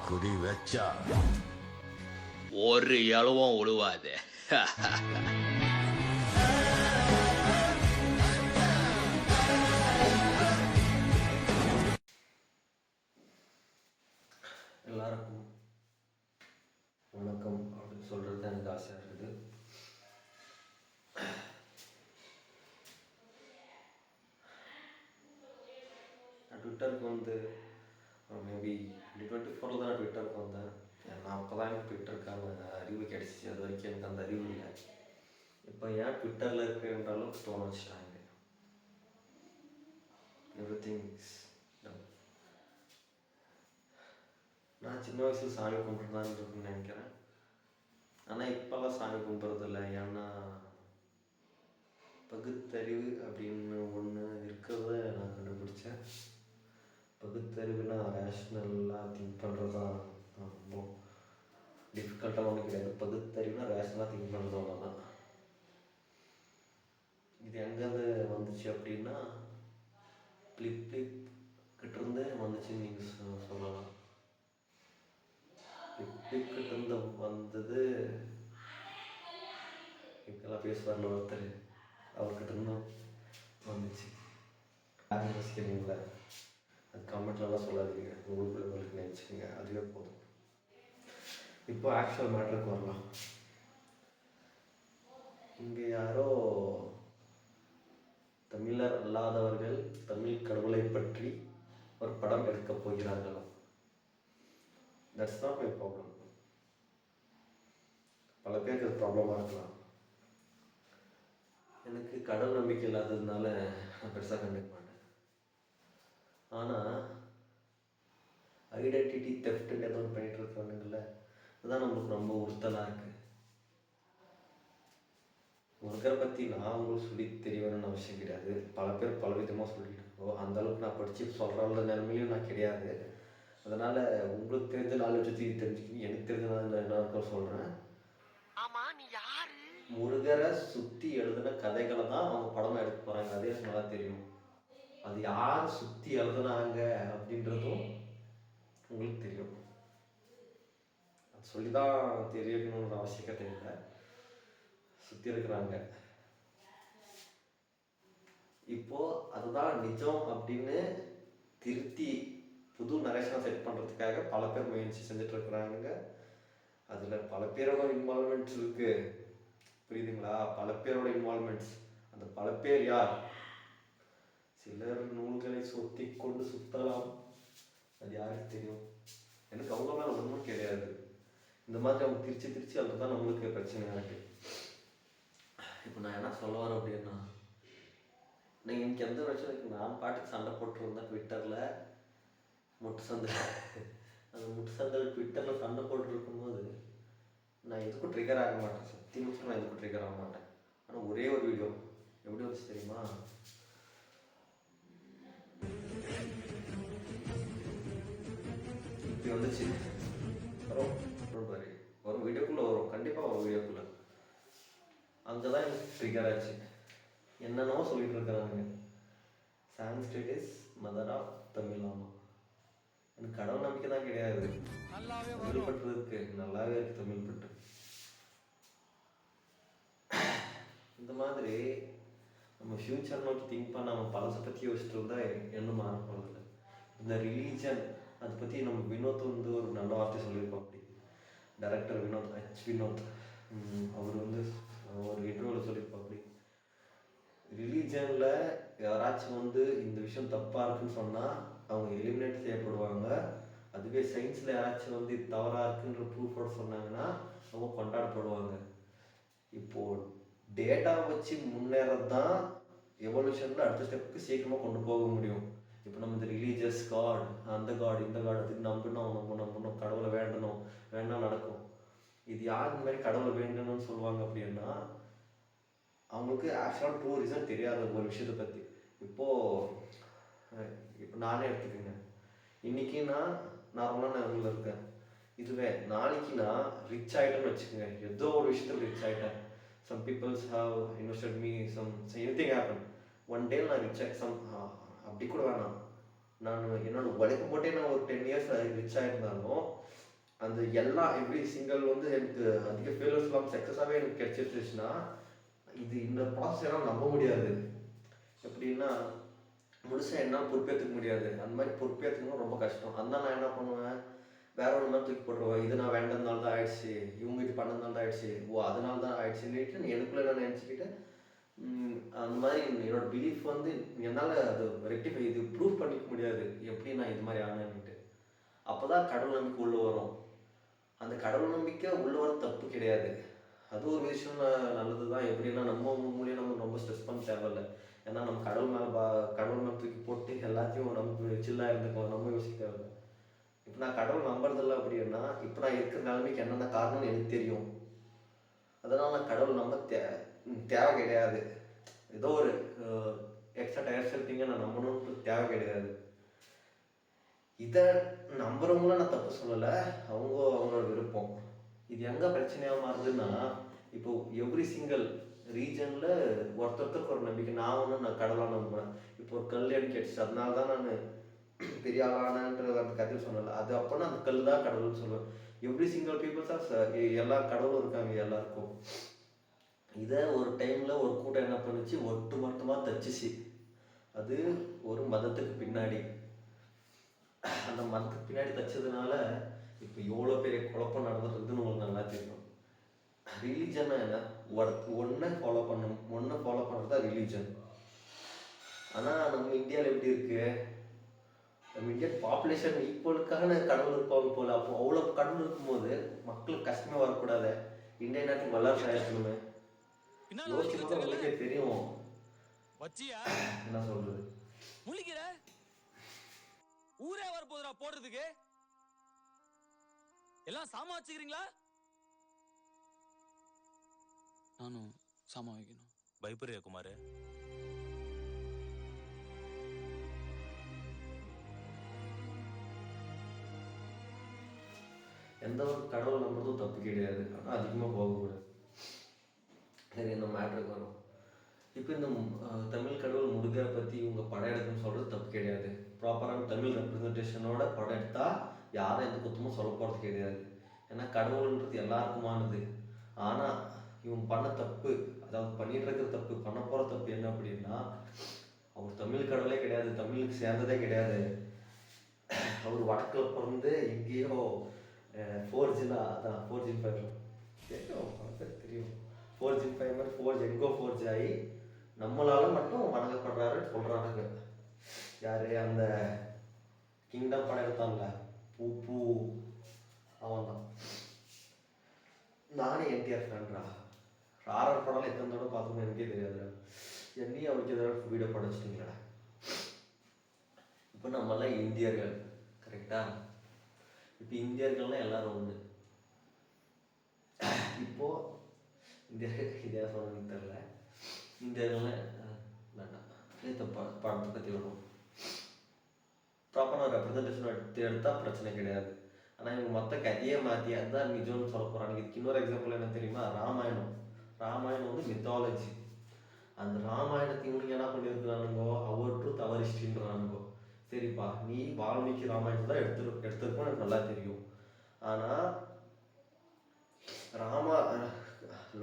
குறி வச்சா ஒரு இளவும் உழுவாது. எல்லாருக்கும் வணக்கம் அப்படின்னு சொல்கிறது தான் எனக்கு ஆசையாக இருக்குது. நான் ட்விட்டருக்கு மேபி 2024 தான் ட்விட்டருக்கு வந்தேன். நான் அப்போ தான் எனக்கு ட்விட்டருக்கான அறிவு கிடச்சிச்சு. அது வரைக்கும் எனக்கு அந்த அறிவு இல்லை. இப்போ ஏன் ட்விட்டரில் இருக்குன்ற அளவுக்கு தோண வச்சுட்டாங்க. எவ்ரிதிங்ஸ் நான் சின்ன வயசில் சாமி கும்பிட்டுதான் இருக்குன்னு நினைக்கிறேன். ஆனால் இப்போல்லாம் சாமி கும்பிட்றதில்ல. ஏன்னா பகுத்தறிவு அப்படின்னு ஒன்று இருக்கிறத நான் கண்டுபிடிச்சேன். பகுத்தறிவுனா ரேஷ்னலாக திங்க் பண்ணுறது தான் ரொம்ப டிஃபிகல்ட்டாக ஒன்றும் கிடையாது. பகுத்தறிவுனா ரேஷ்னலாக திங்க் பண்ணுறது அவ்வளோதான். இது எங்கேருந்து வந்துச்சு அப்படின்னா ஃப்ளிப் கிட்டேருந்து வந்துச்சுன்னு நீங்கள் சொல்லலாம். ஃப்ளிப் கிட்டேருந்து வந்தது இப்போல்லாம் பேசுவார்ல ஒருத்தர், அவர்கிட்ட இருந்தும் வந்துச்சு. யாரும் யோசிக்கிறீங்களா? அது கமெண்ட்லலாம் சொல்லாதீங்க, உங்களுக்கு நினச்சிக்கோங்க, அதுவே போதும். இப்போ ஆக்சுவல் மேட்டருக்கு வரலாம். இங்கே யாரோ தமிழர் அல்லாதவர்கள் தமிழ் கடவுளை பற்றி ஒரு படம் எடுக்கப் போகிறார்களாம். That's not my problem. பல பேருக்கு அது ப்ராப்ளமாக இருக்கலாம். எனக்கு கடவுள் நம்பிக்கை இல்லாததுனால நான் பெருசாக கண்டுக்க மாட்டேன். ஆனால் ஐடென்டிட்டி தெஃப்ட்டுன்னு ஏதோ ஒன்று பண்ணிகிட்டு இருக்கானுங்கள, அதுதான் நம்மளுக்கு ரொம்ப உறுத்தலாக இருக்குது. முருகரை பற்றி நான் உங்களுக்கு சொல்லி தெரியணும்னு அவசியம் கிடையாது. பல பேர் பல விதமாக சொல்லிட்டு அந்தளவுக்கு நான் படித்து சொல்கிற நிலைமையிலையும் நான் கிடையாது. அதனால் உங்களுக்கு தெரிஞ்ச நாலேஜ் பற்றி தெரிஞ்சுக்கணும். எனக்கு தெரிஞ்ச நான் சொல்கிறேன். முருகரை சுற்றி எழுதின கதைகளை தான் அவங்க படமாக எடுக்க போகிறாங்க. அதே நல்லா தெரியும். அது யார் சுற்றி எழுதுனாங்க அப்படின்றதும் உங்களுக்கு தெரியும். அது சொல்லி தான் தெரியணுன்ற அவசியத்தை இல்லை. சுற்றி இருக்கிறாங்க. இப்போது அதுதான் நிஜம் அப்படின்னு திருத்தி புது நரேஷனாக செட் பண்ணுறதுக்காக பல பேர் முயற்சி செஞ்சிட்ருக்குறாங்க. அதில் பல பேரோட இன்வால்மெண்ட்ஸ் இருக்குது. புரியுதுங்களா? பல பேரோட இன்வால்மெண்ட்ஸ். அந்த பல பேர் யார்? சிலர் நூல்களை சொத்தி கொண்டு சுற்றலாம். அது யாருக்கு தெரியும்? எனக்கு அவங்க மேலே ஒன்றும் கிடையாது. இந்த மாதிரி அவங்க திருச்சி அதில் தான் நம்மளுக்கு பிரச்சனையாக இருக்குது. இப்போ நான் என்ன சொல்ல வரேன் அப்படின்னா, நீங்கள் எனக்கு எந்த பிரச்சனைக்கு நான் பாட்டுக்கு சண்டை போட்டுருந்தேன் ட்விட்டரில் முட்டு சந்தை. அந்த முட்டு சந்தை ட்விட்டரில் சண்டை போட்டுருக்கும்போது நான் எதுக்கும் ட்ரிகர் ஆக மாட்டேன். சத்தியமாக நான் எதுக்கும் ட்ரிகர் ஆக மாட்டேன். ஆனால் ஒரே ஒரு வீடியோ எப்படி வந்துச்சு தெரியுமா? இப்படி வந்துச்சு. வரும் பாரு, வரும் வீடியோக்குள்ளே வரும், கண்டிப்பாக வரும் வீடியோக்குள்ளே. அங்கே தான் எனக்கு ட்ரிகர் ஆச்சு. என்னென்னவோ சொல்லிட்டு இருக்கிறாங்க. Sanskrit is mother of Tamil. ஆமாம், எனக்கு கடவுள் நம்பிக்கை தான் கிடையாது. தமிழ் பற்று இருக்கு, நல்லாவே இருக்கு தமிழ் பற்று. இந்த மாதிரி நம்ம ஃப்யூச்சர் நோக்கி திங்க் பண்ண நம்ம பழசை பற்றி யோசிச்சுட்டு இருந்தால் என்ன மாற போகிறதில்ல. இந்த ரிலீஜன் அதை பற்றி நம்ம வினோத் ஒரு நல்ல வார்த்தை சொல்லியிருப்போம். அப்படி டைரக்டர் வினோத் அவர் ஒரு இன்டர்வியூவில் சொல்லியிருப்போம். அப்படி ரிலீஜனில் யாராச்சும் இந்த விஷயம் தப்பாக இருக்குன்னு சொன்னால் அவங்க எலிமினேட் செய்யப்படுவாங்க. அதுவே சயின்ஸில் யாராச்சும் இது தவறாக இருக்குன்ற ப்ரூஃபோடு சொன்னாங்கன்னா அவங்க கொண்டாடப்படுவாங்க. இப்போது டேட்டா வச்சு முன்னேறது தான் எவல்யூஷனில் அடுத்த ஸ்டெப்புக்கு சீக்கிரமாக கொண்டு போக முடியும். இப்போ நம்ம இந்த ரிலீஜியஸ் காட், அந்த காட் இந்த காட் அதுக்கு நம்பணும் கடவுளை வேண்டாம் நடக்கும். இது யார் இந்த மாதிரி கடவுளை வேண்டணும்னு சொல்லுவாங்க அப்படின்னா அவங்களுக்கு ஆக்சுவலாக ட்ரூ ரீசன் தெரியாத ஒரு விஷயத்தை பற்றி. இப்போ நானே எடுத்துக்கோங்க. இன்றைக்கி நான் நார்மலாக நான் இதில் இருக்கேன். இதுவே நாளைக்கு நான் ரிச் ஆகிட்டேன்னு வச்சுக்கோங்க. ஏதோ ஒரு விஷயத்தில் ரிச் ஆகிட்டேன். Some peoples have invested me, anything happen. One day நான் ரிச் ஆகி அப்படி கூட வேணாம், நான் என்னோட உழைப்பு போட்டே நான் ஒரு 10 இயர்ஸ் ரிச் ஆயிருந்தாலும் அந்த எல்லா எவ்ரி சிங்கிள் வந்து எனக்கு அதிக ஃபெயிலியர்ஸ் இல்லாமல் சக்ஸஸாகவே எனக்கு கிடைச்சிருச்சுன்னா இது இந்த ப்ராசஸ் எல்லாம் நம்ப முடியாது. எப்படின்னா முழுசாக என்னால் பொறுப்பேற்றுக்க முடியாது. அந்த மாதிரி பொறுப்பேற்றுக்கணும் ரொம்ப கஷ்டம். அதனால நான் என்ன பண்ணுவேன், வேற ஒன்று மாதிரி தூக்கி போட்டுருவேன். இது நான் வேண்டதுனால தான் ஆயிடுச்சு, இவங்க இது பண்ணதுனால தான் ஆயிடுச்சு, ஓ அதனால தான் ஆயிடுச்சுன்னு எனக்குள்ளே நான் நினச்சிக்கிட்டு அந்த மாதிரி என்னோட பிலீஃப் வந்து என்னால் அது ரெக்டிஃபை இது ப்ரூவ் பண்ணிக்க முடியாது எப்படி நான் இது மாதிரி ஆனேன்ட்டு. அப்போ தான் கடவுள் நம்பிக்கை உள்ளே வரும். அந்த கடவுள் நம்பிக்கை உள்ளே வர தப்பு கிடையாது, அது ஒரு விஷயம் நல்லது தான். எப்படின்னா நம்ம மூலியம் நம்ம ரொம்ப ஸ்ட்ரெஸ் பண்ண தேவையில்லை. ஏன்னா நம்ம கடவுள் மேலே தூக்கி போட்டு எல்லாத்தையும் நம்ம சில்லாக இருந்துக்கலாம், நம்ம யோசிக்க தேவையில்லை. இப்போ நான் கடவுள் நம்புறதில்லை அப்படின்னா இப்போ நான் இருக்கிற நிலைமைக்கு என்னென்ன காரணம்னு எனக்கு தெரியும். அதனால் நான் கடவுள் நம்ப தேவை கிடையாது. ஏதோ ஒரு எக்ஸ்ட்ரா டயர்ஸல் திங்கை நான் நம்பணும்னு தேவை கிடையாது. இதை நம்புறவங்கள நான் தப்பு சொல்லலை, அவங்களோட விருப்பம். இது எங்கே பிரச்சனையாக மாறுதுன்னா, இப்போ எவ்ரி சிங்கிள் ரீஜனில் ஒருத்தருக்கு ஒரு நம்பிக்கை. நான் கடவுளாக நம்புவேன். இப்போ ஒரு கல் எனக்கு கிடைச்சிச்சு, அதனால தான் நான் பெரிய ஆளானன்ற அந்த கதையில் சொன்னல, அது அப்போனா அந்த கல் தான் கடவுள்னு சொல்லுவேன். எவ்ரி சிங்கிள் பீப்புள்ஸாக எல்லா கடவுளும் இருக்காங்க எல்லாருக்கும். இதை ஒரு டைமில் ஒரு கூட்டம் என்ன பண்ணுச்சு, ஒட்டு மொத்தமாக தச்சுச்சு. அது ஒரு மதத்துக்கு பின்னாடி, அந்த மதத்துக்கு பின்னாடி தச்சதுனால இப்போ எவ்வளோ பெரிய குழப்பம் நடந்துருக்குதுன்னு உங்களுக்கு நல்லா தெரியும். ரிலீஜன் என்ன, ஒன்றை ஃபாலோ பண்ணுறது தான் ரிலீஜன். ஆனால் நம்ம இந்தியாவில் எப்படி இருக்கு, நம்ம இந்தியன் பாப்புலேஷன் ஈக்குவலுக்கான கடவுள் இருப்பாங்க போல. அப்போ அவ்வளோ கடவுள் இருக்கும்போது மக்களுக்கு கஷ்டமே வரக்கூடாது, இந்திய நாட்டில் வளர்ச்சி ஆயிருக்கணுமே. யோசிச்சு உங்களுக்கே தெரியும் என்ன சொல்றது. முழிக்கிற ஊரே வரப்போதுடா போடுறதுக்கு, எல்லாம் சாமா வச்சுக்கிறீங்களா? நானும் சாமா வைக்கணும். பயப்படுறியா குமார்? எந்த ஒரு கடவுள் நம்புறதும் தப்பு கிடையாது, ஆனால் அதிகமாக போகக்கூடாது. சரி, இந்த மேட்ருக்கு வரும். இப்போ இந்த தமிழ் கடவுள் முருகரை பற்றி இவங்க படம் எடுக்கணும்னு சொல்கிறது தப்பு கிடையாது. ப்ராப்பரான தமிழ் ரெப்ரஸன்டேஷனோட படம் எடுத்தால் யாரும் எந்த குத்தமும் சொல்ல போகிறது கிடையாது. ஏன்னா கடவுள்ன்றது எல்லாருக்குமானது. ஆனால் இவங்க பண்ண தப்பு, அதாவது பண்ணிட்டு இருக்கிற தப்பு, பண்ண போகிற தப்பு என்ன அப்படின்னா, அவர் தமிழ் கடவுளே கிடையாது, தமிழுக்கு சேர்ந்ததே கிடையாது. அவர் வடக்கில் பிறந்து எங்கேயோ 4G அதான் 4G5 தெரியும், தெரியும். 4G5 மாதிரி 4G எங்கோ 4G ஆகி நம்மளால மட்டும் வணங்கப்படுறாருன்னு சொல்கிறாங்க. யார் அந்த கிங்டம் படம் எடுத்தான்ல, பூ அவன் தான். நானே என்டிஆர் ஃபேன்ரா. ஆர்ஆர் படம் எத்தனை தடவை பார்த்தோம்னு எனக்கே தெரியாதுடா. என்னையும் அவருக்கு எதாவது வீடியோ படம் வச்சுட்டிங்களா? இப்போ நம்மளாம் இந்தியர்கள் கரெக்டா? இப்போ இந்தியர்கள்லாம் எல்லாரும் ஒன்று. இப்போது இந்தியர்கள் இதே சொன்னு தெரியல, இந்தியர்கள்லாம் வேண்டாம், இந்த படத்தை பற்றி வரும். ப்ராப்பராக ரெப்ரஸன்டேஷன் எடுத்தால் பிரச்சனை கிடையாது. ஆனால் இவங்க மொத்த கதையே மாற்றி அதுதான் நிஜம்னு சொல்ல போகிறாங்க. இதுக்கு இன்னொரு எக்ஸாம்பிள் என்ன தெரியுமா, ராமாயணம். ராமாயணம் வந்து மித்தாலஜி. அந்த ராமாயணத்தை இவனுக்கு என்ன பண்ணியிருக்கிறானுங்கோ, அவர் ட்ரூத் அவர் ஹிஸ்ட்ரின்றானுங்கோ. சரிப்பா, நீ வால்மீகி ராமாயணத்தை தான் எடுத்திருப்போம் எனக்கு நல்லா தெரியும். ஆனால்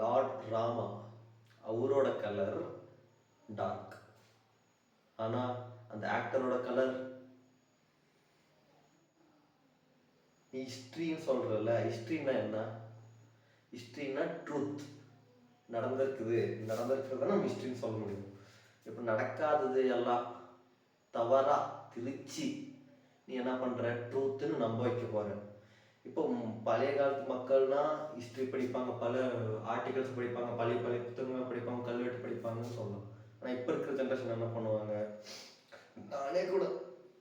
லார்ட் ராமா அவரோட கலர் டார்க், ஆனால் அந்த ஆக்டரோட கலர். ஹிஸ்ட்ரின்னு சொல்கிறல்ல, ஹிஸ்ட்ரின்னா என்ன? ஹிஸ்ட்ரின்னா ட்ரூத். நடந்திருக்கிறத நம்ம ஹிஸ்ட்ரின்னு சொல்ல முடியும். இப்போ நடக்காதது எல்லாம் தவறா திருச்சி நீ என்ன பண்ணுற, ட்ரூத்துன்னு நம்ப வைக்க போகிற. இப்போ பழைய காலத்து மக்கள்னா ஹிஸ்ட்ரி படிப்பாங்க, பல ஆர்டிகல்ஸ் படிப்பாங்க, பழைய புத்தகங்கள் படிப்பாங்க, கல்வெட்டு படிப்பாங்கன்னு சொல்லலாம். ஆனால் இப்போ இருக்கிற ஜென்ரேஷன் என்ன பண்ணுவாங்க, நானே கூட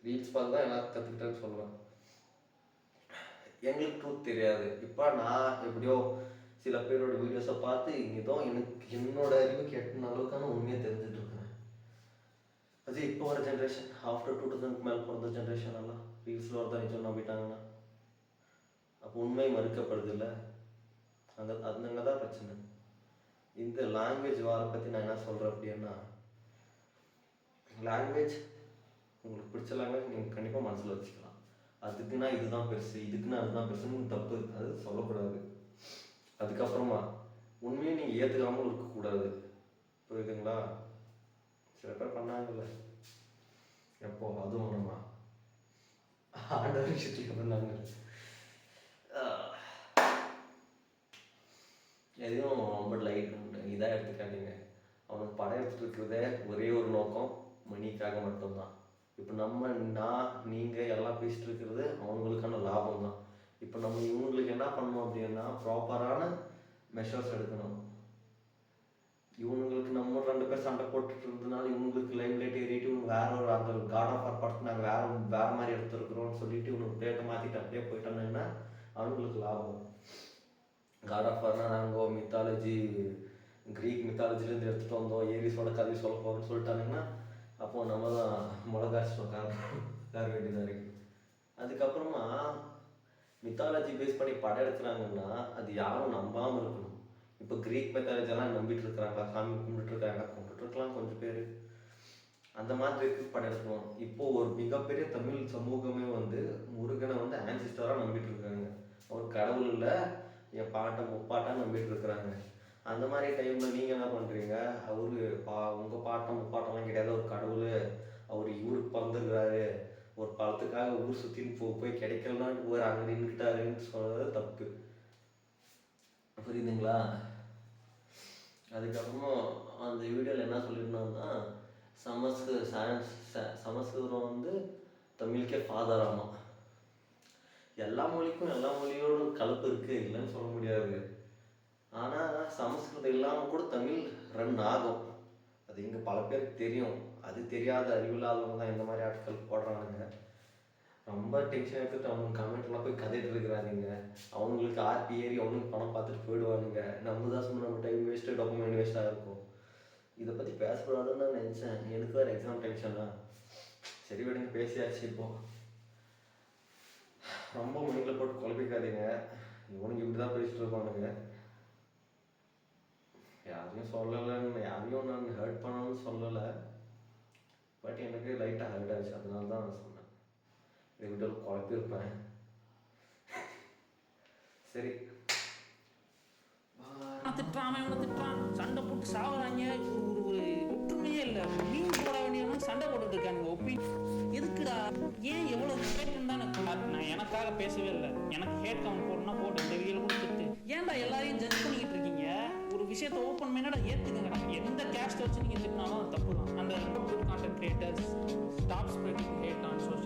ரீல்ஸ் பார்த்து தான் எல்லாரும் கற்றுக்கிட்டேன்னு சொல்லுவேன். எங்களுக்கு ட்ரூத் தெரியாது. இப்போ நான் எப்படியோ சில பேரோட வீடியோஸை பார்த்து ஏதோ எனக்கு என்னோட அறிவுக்கு எட்டின அளவுக்கான உண்மையை தெரிஞ்சுட்டு இருக்கிறேன். அது இப்போ வர ஜென்ரேஷன், ஆஃப்டர் 2000 மேலே பிறந்த ஜென்ரேஷன் எல்லாம் ரீல்ஸில் ஒருத்தர் நிச்சயம் நம்பிட்டாங்கன்னா அப்போ உண்மை மறுக்கப்படுது இல்லை? அங்கே தான் பிரச்சனை. இந்த லாங்குவேஜ் வாரை பற்றி நான் என்ன சொல்கிறேன் அப்படின்னா, லாங்குவேஜ் உங்களுக்கு பிடிச்ச லாங்குவேஜ் நீங்கள் கண்டிப்பாக மனசில் வச்சுக்கலாம். அதுக்குன்னா இதுதான் பெருசு, இதுக்குன்னா அதுதான் பெருசுன்னு தப்பு அது சொல்லக்கூடாது. அதுக்கப்புறமா உண்மையை நீங்கள் ஏற்றுக்காமல் இருக்கக்கூடாது. புரியுதுங்களா? சில பேர் பண்ணாங்கல்ல, எப்போ அதுவும் நம்ம ஆண்டவர் விஷயத்துக்கு பண்ணாங்க. எதையும் ரொம்ப லைட் இதாக எடுத்துக்காதீங்க. அவனுக்கு படம் எடுத்துட்டு இருக்கிறதே ஒரே ஒரு நோக்கம், மணிக்காக மட்டும்தான். இப்போ நான் நீங்கள் எல்லாம் பேசிட்டு இருக்கிறது அவங்களுக்கான லாபம் தான். இப்போ நம்ம இவங்களுக்கு என்ன பண்ணணும் அப்படின்னா ப்ராப்பரான மெஷர்ஸ் எடுக்கணும். இவங்களுக்கு நம்ம 2 பேர் சண்டை போட்டுட்டு இருந்ததுனால இவங்களுக்கு லைம் லைட் ஏறிட்டு இவங்க வேற ஒரு அந்த காட் ஆஃப் ஆர் படத்தை நாங்கள் வேற மாதிரி எடுத்துருக்குறோம்னு சொல்லிட்டு இவனுக்கு டேட்டை மாற்றிட்டு அப்படியே போயிட்டாங்கன்னா அவங்களுக்கு லாபம். காட் ஆஃப் வார்னா நாங்கள் மித்தாலஜி க்ரீக் மித்தாலஜிலேருந்து எடுத்துகிட்டு வந்தோம், ஏரிஸோட கதை சொல்ல போகிறோம்னு சொல்லிட்டாங்கன்னா அப்போது நம்ம தான் மிளகாச்சோம் கார வேண்டியதாக இருக்குது. அதுக்கப்புறமா மித்தாலஜி பேஸ் பண்ணி படம் எடுக்கிறாங்கன்னா அது யாரும் நம்பாமல் இருக்கணும். இப்போ க்ரீக் மெத்தாலஜியெல்லாம் நம்பிட்டு இருக்கிறாங்களா, சாமி கும்பிட்டுருக்கலாம் கொஞ்சம் பேர், அந்த மாதிரி படம் எடுக்கணும். இப்போது ஒரு மிகப்பெரிய தமிழ் சமூகமே வந்து முருகனை வந்து ஆன்சிஸ்டராக நம்பிட்டு இருக்காங்க. அவர் கடவுள் இல்லை, என் பாட்டை முப்பாட்டாக நம்பிட்டு இருக்கிறாங்க. அந்த மாதிரி டைமில் நீங்கள் என்ன பண்ணுறீங்க, உங்கள் பாட்டை முப்பாட்டெல்லாம் கிடையாது, ஒரு கடவுள் அவர் ஊருக்கு பிறந்துருக்கிறாரு, ஒரு பழத்துக்காக ஊர் சுற்றின்னு போய் கிடைக்கலனான்னு ஒரு அங்கே நின்றுக்கிட்டாருன்னு சொல்கிறது தப்பு. புரியுதுங்களா? அதுக்கப்புறமா அந்த வீடியோவில் என்ன சொல்லியிருந்தோம்னா சமஸ்கிருதம் வந்து தமிழுக்கே ஃபாதர் ஆமாம். எல்லா மொழியோட கலப்பு இருக்குது, இல்லைன்னு சொல்ல முடியாது. ஆனால் சமஸ்கிருதம் இல்லாமல் கூட தமிழ் ரன் ஆகும். அது இங்கே பல பேருக்கு தெரியும். அது தெரியாத அறிவில்லாதவங்க தான் இந்த மாதிரி ஆட்கள் போடுறானுங்க. ரொம்ப டென்ஷன் எடுத்துட்டு அவங்க கமெண்ட்லாம் போய் கதைட்டு இருக்கிறாங்க. அவங்களுக்கு ஆர்பி ஏறி அவனுக்கு பணம் பார்த்துட்டு போயிடுவானுங்க. நம்ம தான் சும்மா நம்ம டைம் வேஸ்ட்டு, டாக்குமெண்ட் வேஸ்ட்டாக இருக்கும். இதை பற்றி பேசக்கூடாதுன்னு நான் நினச்சேன். எனக்கு வேறு எக்ஸாம் டென்ஷனா. சரி விடுங்க, பேசியாச்சு. இப்போது ரொம்ப மைண்டில் போட்டு குழப்பிக்காதீங்க. இவனுக்கு இப்படி தான் பேசிட்டு இருப்பானுங்க. யாரையும் சொல்லலைன்னு, யாரையும் நான் ஹர்ட் பண்ணணும்னு சொல்லலை. பட் எனக்கு லைட்டாக ஹர்ட் ஆச்சு, அதனால தான் நான் சொன்னேன். இந்த வீட்டில் குழப்பிருப்பேன். சரி, திட்டுறான், சண்டை போட்டு சாகுறாங்க. ஒரு ஒற்றுமையே இல்லை. மீன் போட வேண்டியவங்க சண்டை போட்டுட்டு இருக்காங்க. எதுக்குடா, ஏன் எவ்வளோ ஹேட் நான் எனக்காக பேசவே இல்லை. எனக்கு ஹேட் கவுண்ட் போடணும்னா போட்டு இந்த வீடியோ கொடுத்துட்டு ஏன்டா எல்லாரையும் ஜட்ஜ் பண்ணிக்கிட்டு இருக்கீங்க? ஒரு விஷயத்தை ஓப்பன் பண்ணிடா ஏற்றுக்குங்கடா. எந்த கேஸ்ட் வச்சு நீங்கள் திட்டினாலும் அது தப்பு தான். அந்த good content creators stop spreading hate on social